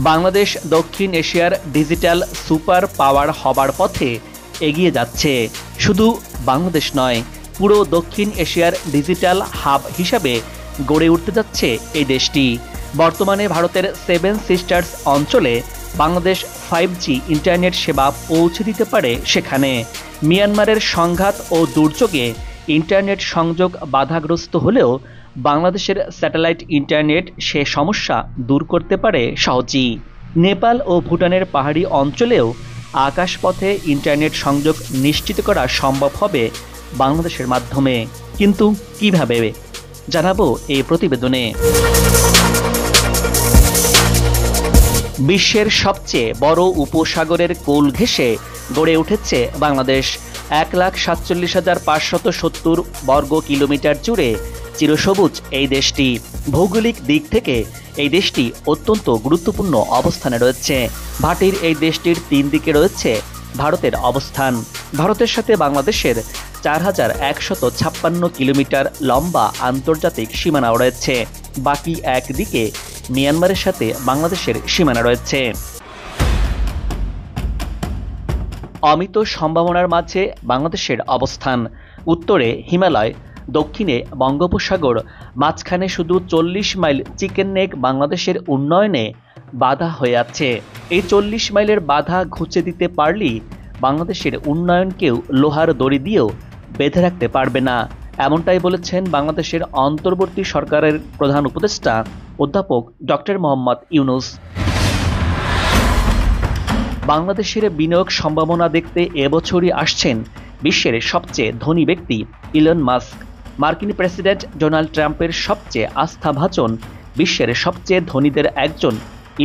বাংলাদেশ দক্ষিণ এশিয়ার digital super power হবার পথে এগিয়ে যাচ্ছে। শুধু বাংলাদেশ নয়, পুরো দক্ষিণ এশিয়ার ডিজিটাল হাব হিসাবে গড়ে উঠতে যাচ্ছে এই দেশটি। বর্তমানে ভারতের 7 সিস্টার্স অঞ্চলে বাংলাদেশ 5G ইন্টারনেট সেবা পৌঁছে দিতে পারে সেখানে। মিয়ানমারের সংঘাত ও দুর্যোগে ইন্টারনেট সংযোগ বাধাগ্রস্ত হলেও বাংলাদেশের স্যাটেলাইট ইন্টারনেট সে সমস্যা দূর করতে পারে সহজেই। নেপাল ও ভুটানের পাহাড়ি অঞ্চলেও আকাশপথে ইন্টারনেট সংযোগ নিশ্চিত করা সম্ভব হবে বাংলাদেশের মাধ্যমে। কিন্তু কিভাবে, জানাবো এই প্রতিবেদনে। বিশ্বের সবচেয়ে বড় উপসাগরের কোল ঘেঁষে গড়ে উঠেছে বাংলাদেশ। 1,47,570 বর্গ কিলোমিটার জুড়ে চিরসবুজ এই দেশটি। ভৌগোলিক দিক থেকে এই দেশটি অত্যন্ত গুরুত্বপূর্ণ অবস্থানে রয়েছে। ভাটির এই দেশটির 3 দিকে রয়েছে ভারতের অবস্থান। ভারতের সাথে বাংলাদেশের 4,156 কিলোমিটার লম্বা আন্তর্জাতিক সীমানা রয়েছে। বাকি একদিকে মিয়ানমারের সাথে বাংলাদেশের সীমানা রয়েছে। অমিত সম্ভাবনার মাঝে বাংলাদেশের অবস্থান। উত্তরে হিমালয়, দক্ষিণে বঙ্গোপসাগর, মাঝখানে শুধু 40 মাইল চিকেন নেক বাংলাদেশের উন্নয়নে বাধা হয়ে আছে। এই 40 মাইলের বাধা ঘুচে দিতে পারলেই বাংলাদেশের উন্নয়নকেও লোহার দড়ি দিয়েও বেঁধে রাখতে পারবে না, এমনটাই বলেছেন বাংলাদেশের অন্তর্বর্তী সরকারের প্রধান উপদেষ্টা অধ্যাপক ডক্টর মোহাম্মদ ইউনূস। বাংলাদেশের বিনিয়োগ সম্ভাবনা দেখতে এবছরই আসছেন বিশ্বের সবচেয়ে ধনী ব্যক্তি ইলন মাস্ক। মার্কিন প্রেসিডেন্ট ডোনাল্ড ট্রাম্পের সবচেয়ে আস্থাভাজন বিশ্বের সবচেয়ে ধনীদের একজন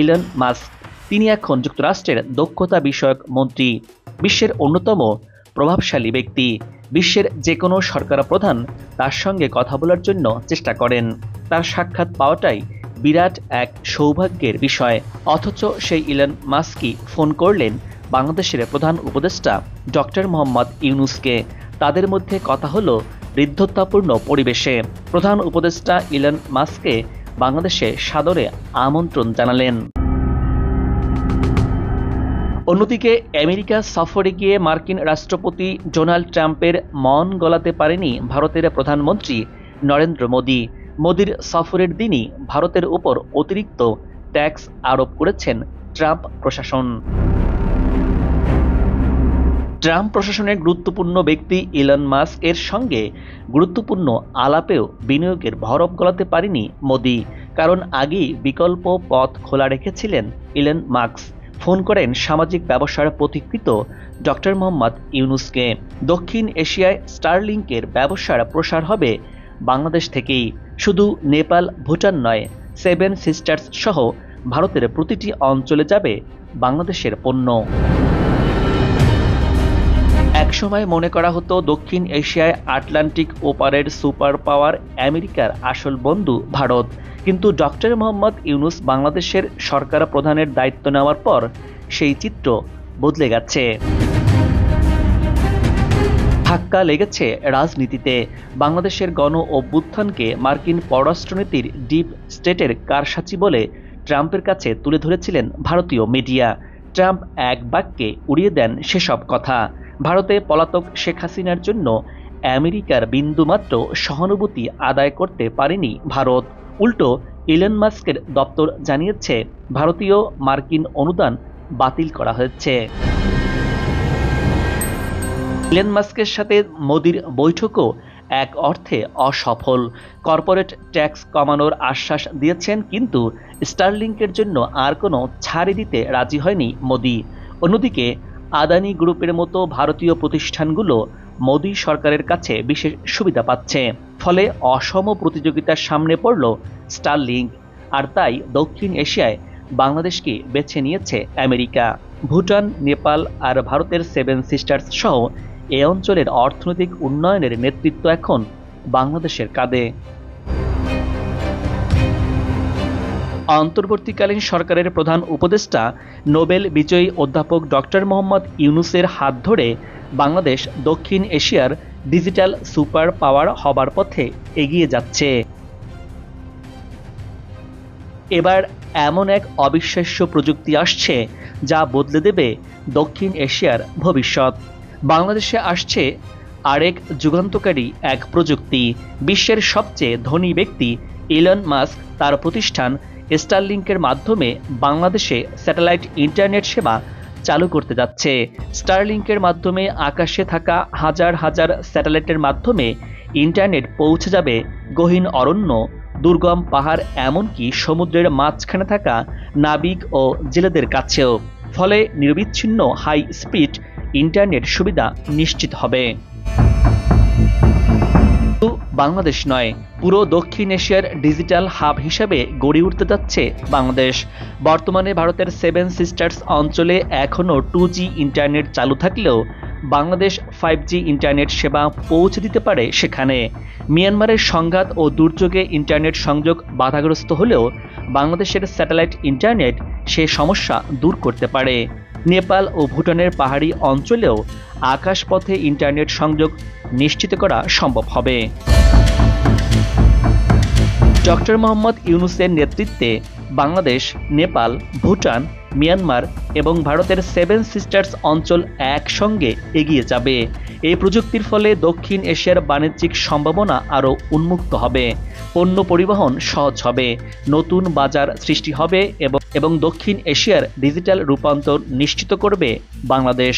ইলন মাস্ক। তিনি এখন যুক্তরাষ্ট্রের দক্ষতা বিষয়ক মন্ত্রী, বিশ্বের অন্যতম প্রভাবশালী ব্যক্তি। বিশ্বের যে কোনো সরকার প্রধান তার সঙ্গে কথা বলার জন্য চেষ্টা করেন। তার সাক্ষাৎ পাওয়াটাই বিরাট এক সৌভাগ্যের বিষয়। অথচ সেই ইলন মাস্কই ফোন করলেন বাংলাদেশের প্রধান উপদেষ্টা ডক্টর মোহাম্মদ ইউনূসকে। তাদের মধ্যে কথা হলো বৃদ্ধত্বপূর্ণ পরিবেশে। প্রধান উপদেষ্টা ইলন মাস্ককে বাংলাদেশে সাদরে আমন্ত্রণ জানালেন। অন্যদিকে আমেরিকা সফরে গিয়ে মার্কিন রাষ্ট্রপতি ডোনাল্ড ট্রাম্পের মন গলাতে পারেনি ভারতের প্রধানমন্ত্রী নরেন্দ্র মোদী। মোদীর সফরের দিনই ভারতের উপর অতিরিক্ত ট্যাক্স আরোপ করেছেন ট্রাম্প প্রশাসন। ট্রাম্প প্রশাসনের গুরুত্বপূর্ণ ব্যক্তি ইলন মাস্ক এর সঙ্গে গুরুত্বপূর্ণ আলাপেও বিনিয়োগের ভরপ গলাতে পারেনি মোদী, কারণ আগেই বিকল্প পথ খোলা রেখেছিলেন ইলন মাস্ক। ফোন করেন সামাজিক ব্যবসার পথিকৃৎ ডক্টর মোহাম্মদ ইউনূসকে। দক্ষিণ এশিয়ায় স্টারলিংকের ব্যবসার প্রসার হবে বাংলাদেশ থেকেই। শুধু নেপাল, ভুটান নয়, 7 সিস্টার্স সহ ভারতের প্রতিটি অঞ্চলে যাবে বাংলাদেশের পণ্য। একসময় মনে করা হতো দক্ষিণ এশিয়ায় আটলান্টিক ওপারের সুপার পাওয়ার আমেরিকার আসল বন্ধু ভারত। কিন্তু ডক্টর মোহাম্মদ ইউনূস বাংলাদেশের সরকার প্রধানের দায়িত্ব নেওয়ার পর সেই চিত্র বদলে গেছে। ধাক্কা লেগেছে রাজনীতিতে। বাংলাদেশের গণ অভ্যুত্থানকে মার্কিন পররাষ্ট্রনীতির ডিপ স্টেটের কারসাজি বলে ট্রাম্পের কাছে তুলে ধরেছিলেন ভারতীয় মিডিয়া। ট্রাম্প এক বাক্যে উড়িয়ে দেন সেসব কথা। ভারতে পলাতক শেখ হাসিনার জন্য আমেরিকার বিন্দুমাত্র সহানুভূতি আদায় করতে পারেনি ভারত। উল্টো ইলন মাস্কের দপ্তর জানিয়েছে ভারতীয় মার্কিন অনুদান বাতিল করা হয়েছে। ইলন মাস্কের সাথে মোদির বৈঠকও এক অর্থে অসফল। কর্পোরেট ট্যাক্স কমানোর আশ্বাস দিয়েছেন, কিন্তু স্টারলিংকের জন্য আর কোনো ছাড়ি দিতে রাজি হয়নি মোদি। অন্যদিকে আদানি গ্রুপের মতো ভারতীয় প্রতিষ্ঠানগুলো মোদি সরকারের কাছে বিশেষ সুবিধা পাচ্ছে। ফলে অসম প্রতিযোগিতার সামনে পড়ল স্টারলিংক। আর তাই দক্ষিণ এশিয়ায় বাংলাদেশকে বেছে নিয়েছে আমেরিকা। ভুটান, নেপাল আর ভারতের 7 সিস্টার্স সহ এ অঞ্চলের অর্থনৈতিক উন্নয়নের নেতৃত্ব এখন বাংলাদেশের কাঁধে। অন্তর্বর্তীকালীন সরকারের প্রধান উপদেষ্টা নোবেল বিজয়ী অধ্যাপক ডক্টর মোহাম্মদ ইউনূসের হাত ধরে বাংলাদেশ দক্ষিণ এশিয়ার ডিজিটাল সুপার পাওয়ার হবার পথে এগিয়ে যাচ্ছে। এবার এমন এক অবিশ্বাস্য প্রযুক্তি আসছে যা বদলে দেবে দক্ষিণ এশিয়ার ভবিষ্যৎ। বাংলাদেশে আসছে আরেক যুগান্তকারী এক প্রযুক্তি। বিশ্বের সবচেয়ে ধনী ব্যক্তি ইলন মাস্ক তার প্রতিষ্ঠান স্টারলিংকের মাধ্যমে বাংলাদেশে স্যাটেলাইট ইন্টারনেট সেবা চালু করতে যাচ্ছে। স্টারলিংকের মাধ্যমে আকাশে থাকা হাজার হাজার স্যাটেলাইটের মাধ্যমে ইন্টারনেট পৌঁছে যাবে গহীন অরণ্য, দুর্গম পাহাড়, এমনকি সমুদ্রের মাঝখানে থাকা নাবিক ও জেলেদের কাছেও। ফলে নিরবিচ্ছিন্ন হাই স্পিড ইন্টারনেট সুবিধা নিশ্চিত হবে। শুধু বাংলাদেশ নয়, পুরো দক্ষিণ এশিয়ার ডিজিটাল হাব হিসেবে গড়ে উঠতে যাচ্ছে বাংলাদেশ। বর্তমানে ভারতের 7 সিস্টার্স অঞ্চলে এখনও 2G ইন্টারনেট চালু থাকলেও বাংলাদেশ 5G ইন্টারনেট সেবা পৌঁছে দিতে পারে সেখানে। মিয়ানমারের সংঘাত ও দুর্যোগে ইন্টারনেট সংযোগ বাধাগ্রস্ত হলেও বাংলাদেশের স্যাটেলাইট ইন্টারনেট সে সমস্যা দূর করতে পারে। নেপাল ও ভুটানের পাহাড়ি অঞ্চলেও আকাশপথে ইন্টারনেট সংযোগ নিশ্চিত করা সম্ভব হবে। ডক্টর মোহাম্মদ ইউনূসের নেতৃত্বে বাংলাদেশ, নেপাল, ভুটান, মিয়ানমার এবং ভারতের 7 সিস্টার্স অঞ্চল একসঙ্গে এগিয়ে যাবে। এই প্রযুক্তির ফলে দক্ষিণ এশিয়ার বাণিজ্যিক সম্ভাবনা আরও উন্মুক্ত হবে, পণ্য পরিবহন সহজ হবে, নতুন বাজার সৃষ্টি হবে এবং দক্ষিণ এশিয়ার ডিজিটাল রূপান্তর নিশ্চিত করবে বাংলাদেশ।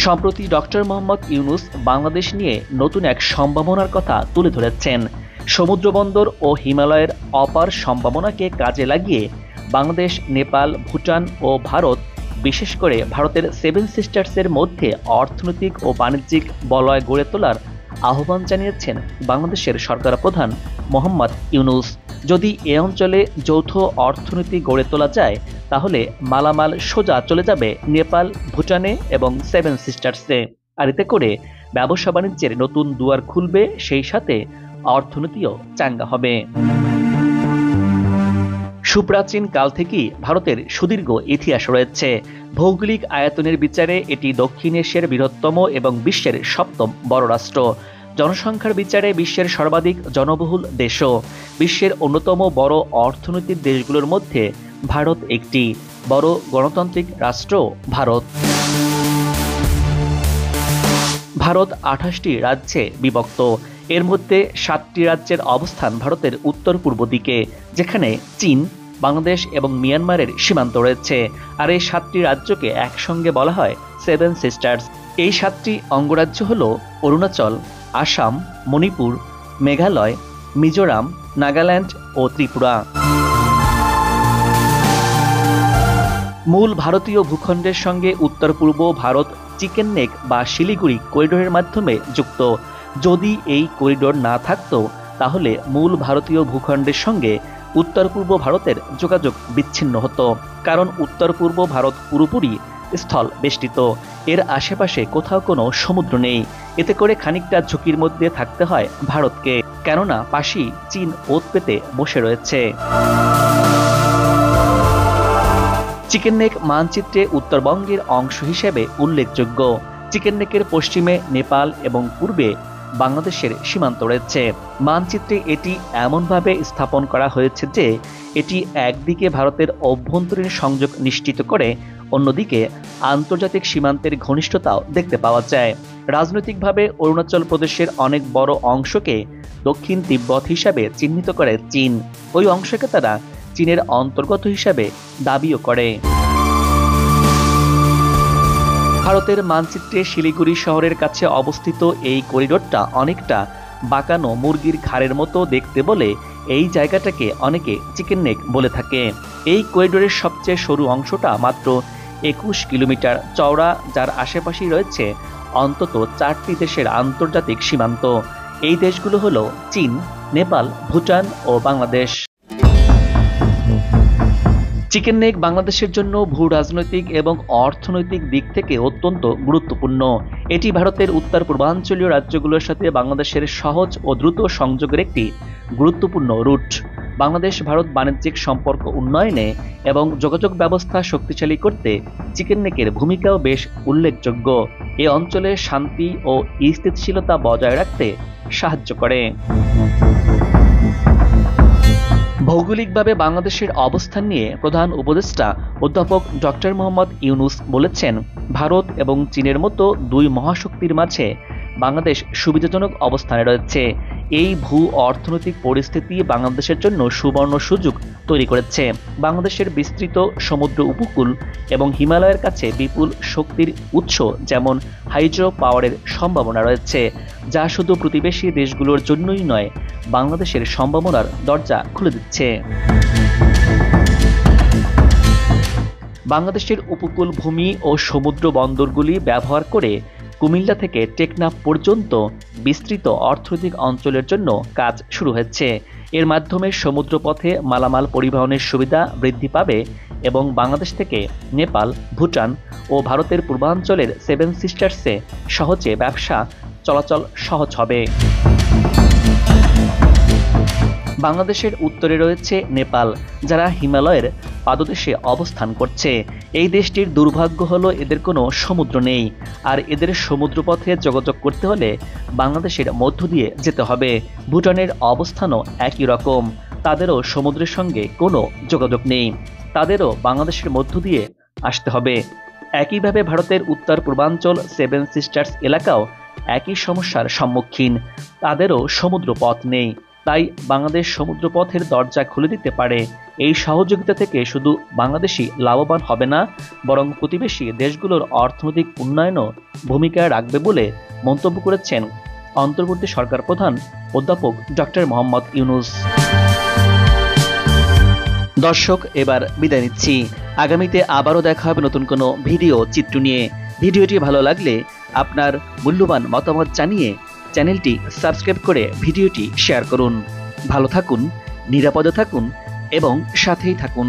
সম্প্রতি ডক্টর মোহাম্মদ ইউনূস বাংলাদেশ নিয়ে নতুন এক সম্ভাবনার কথা তুলে ধরেছেন। সমুদ্রবন্দর ও হিমালয়ের অপার সম্ভাবনাকে কাজে লাগিয়ে বাংলাদেশ, নেপাল, ভুটান ও ভারত, বিশেষ করে ভারতের 7 সিস্টার্সের মধ্যে অর্থনৈতিক ও বাণিজ্যিক বলয় গড়ে তোলার আহ্বান জানিয়েছেন বাংলাদেশের সরকার প্রধান মোহাম্মদ ইউনূস। যদি এ অঞ্চলে যৌথ অর্থনীতি গড়ে তোলা যায় তাহলে মালামাল সোজা চলে যাবে নেপাল, ভুটানে এবং 7 সিস্টার্সে। আর এতে করে ব্যবসা বাণিজ্যের নতুন দুয়ার খুলবে, সেই সাথে অর্থনীতিও চাঙ্গা হবে। সুপ্রাচীন কাল থেকেই ভারতের সুদীর্ঘ ইতিহাস রয়েছে। ভৌগোলিক আয়তনের বিচারে এটি দক্ষিণ এশিয়ার বৃহত্তম এবং বিশ্বের 7ম বড় রাষ্ট্র। জনসংখ্যার বিচারে বিশ্বের সর্বাধিক জনবহুল দেশও। বিশ্বের অন্যতম বড় অর্থনৈতিক দেশগুলোর মধ্যে ভারত একটি। বড় গণতান্ত্রিক রাষ্ট্র ভারত। ভারত 28টি রাজ্যে বিভক্ত। এর মধ্যে 7টি রাজ্যের অবস্থান ভারতের উত্তর পূর্ব দিকে, যেখানে চীন, বাংলাদেশ এবং মিয়ানমারের সীমান্ত রয়েছে। আর এই 7টি রাজ্যকে একসঙ্গে বলা হয় 7 সিস্টার্স। এই 7টি অঙ্গরাজ্য হল অরুণাচল, আসাম, মণিপুর, মেঘালয়, মিজোরাম, নাগাল্যান্ড ও ত্রিপুরা। মূল ভারতীয় ভূখণ্ডের সঙ্গে উত্তর পূর্ব ভারত চিকেন নেক বা শিলিগুড়ি করিডোরের মাধ্যমে যুক্ত। যদি এই করিডোর না থাকত তাহলে মূল ভারতীয় ভূখণ্ডের সঙ্গে উত্তর পূর্ব ভারতের যোগাযোগ বিচ্ছিন্ন হতো, কারণ উত্তর পূর্ব ভারত পুরোপুরি স্থল বেষ্টিত। এর আশেপাশে কোথাও কোনো সমুদ্র নেই। এতে করে খানিকটা ঝুঁকির মধ্যে থাকতে হয় ভারতকে, কেননা পাশেই চীন ওত পেতে বসে রয়েছে। চিকেন নেক মানচিত্রে উত্তরবঙ্গের অংশ হিসেবে উল্লেখযোগ্য। চিকেন নেকের পশ্চিমে নেপাল এবং পূর্বে বাংলাদেশের সীমান্ত রয়েছে। মানচিত্রে এটি এমনভাবে স্থাপন করা হয়েছে যে এটি একদিকে ভারতের অভ্যন্তরীণ সংযোগ নিশ্চিত করে, অন্যদিকে আন্তর্জাতিক সীমান্তের ঘনিষ্ঠতাও দেখতে পাওয়া যায়। রাজনৈতিকভাবে অরুণাচল প্রদেশের অনেক বড় অংশকে দক্ষিণ তিব্বত হিসাবে চিহ্নিত করে চীন। ওই অংশকে তারা চীনের অন্তর্গত হিসাবে দাবিও করে। ভারতের মানচিত্রে শিলিগুড়ি শহরের কাছে অবস্থিত এই করিডোরটা অনেকটা বাঁকানো মুরগির ঘাড়ের মতো দেখতে বলে এই জায়গাটাকে অনেকে চিকেন নেক বলে থাকে। এই করিডোরের সবচেয়ে সরু অংশটা মাত্র 21 কিলোমিটার চওড়া, যার আশেপাশেই রয়েছে অন্তত 4টি দেশের আন্তর্জাতিক সীমান্ত। এই দেশগুলো হলো চীন, নেপাল, ভুটান ও বাংলাদেশ। চিকেন নেক বাংলাদেশের জন্য ভূ রাজনৈতিক এবং অর্থনৈতিক দিক থেকে অত্যন্ত গুরুত্বপূর্ণ। এটি ভারতের উত্তর পূর্বাঞ্চলীয় রাজ্যগুলোর সাথে বাংলাদেশের সহজ ও দ্রুত সংযোগের একটি গুরুত্বপূর্ণ রুট। বাংলাদেশ ভারত বাণিজ্যিক সম্পর্ক উন্নয়নে এবং যোগাযোগ ব্যবস্থা শক্তিশালী করতে চিকেন নেকের ভূমিকাও বেশ উল্লেখযোগ্য। এ অঞ্চলে শান্তি ও স্থিতিশীলতা বজায় রাখতে সাহায্য করে। ভৌগোলিকভাবে বাংলাদেশের অবস্থান নিয়ে প্রধান উপদেষ্টা অধ্যাপক ডক্টর মোহাম্মদ ইউনূস বলেছেন, ভারত এবং চীনের মতো দুই মহাশক্তির মাঝে বাংলাদেশ সুবিধাজনক অবস্থানে রয়েছে। এই ভূ অর্থনৈতিক পরিস্থিতি বাংলাদেশের জন্য সুবর্ণ সুযোগ তৈরি করেছে। বাংলাদেশের বিস্তৃত সমুদ্র উপকূল এবং হিমালয়ের কাছে বিপুল শক্তির উৎস যেমন হাইড্রো পাওয়ারের সম্ভাবনা রয়েছে, যা শুধু প্রতিবেশী দেশগুলোর জন্যই নয়, বাংলাদেশের সম্ভাবনার দরজা খুলে দিচ্ছে। বাংলাদেশের উপকূল ভূমি ও সমুদ্র বন্দরগুলি ব্যবহার করে কুমিল্লা থেকে টেকনাফ পর্যন্ত বিস্তৃত অর্থনৈতিক অঞ্চলের জন্য কাজ শুরু হয়েছে। এর মাধ্যমে সমুদ্রপথে মালামাল পরিবহনের সুবিধা বৃদ্ধি পাবে এবং বাংলাদেশ থেকে নেপাল, ভুটান ও ভারতের পূর্বাঞ্চলের সেভেন সিস্টার্সে সহজে ব্যবসা চলাচল সহজ হবে। বাংলাদেশের উত্তরে রয়েছে নেপাল, যারা হিমালয়ের পাদদেশে অবস্থান করছে। এই দেশটির দুর্ভাগ্য হলো এদের কোনো সমুদ্র নেই, আর এদের সমুদ্রপথে যোগাযোগ করতে হলে বাংলাদেশের মধ্য দিয়ে যেতে হবে। ভুটানের অবস্থানও একই রকম, তাদেরও সমুদ্রের সঙ্গে কোনো যোগাযোগ নেই, তাদেরও বাংলাদেশের মধ্য দিয়ে আসতে হবে। একইভাবে ভারতের উত্তর পূর্বাঞ্চল সেভেন সিস্টার্স এলাকাও একই সমস্যার সম্মুখীন, তাদেরও সমুদ্রপথ নেই। তাই বাংলাদেশ সমুদ্রপথের দরজা খুলে দিতে পারে। এই সহযোগিতা থেকে শুধু বাংলাদেশই লাভবান হবে না, বরং প্রতিবেশী দেশগুলোর অর্থনৈতিক উন্নয়নও ভূমিকা রাখবে বলে মন্তব্য করেছেন অন্তর্বর্তী সরকার প্রধান অধ্যাপক ডক্টর মোহাম্মদ ইউনূস। দর্শক, এবার বিদায় নিচ্ছি। আগামীতে আবারও দেখা হবে নতুন কোনো ভিডিও চিত্র নিয়ে। ভিডিওটি ভালো লাগলে আপনার মূল্যবান মতামত জানিয়ে চ্যানেলটি সাবস্ক্রাইব করে ভিডিওটি শেয়ার করুন। ভালো থাকুন, নিরাপদে থাকুন এবং সাথেই থাকুন।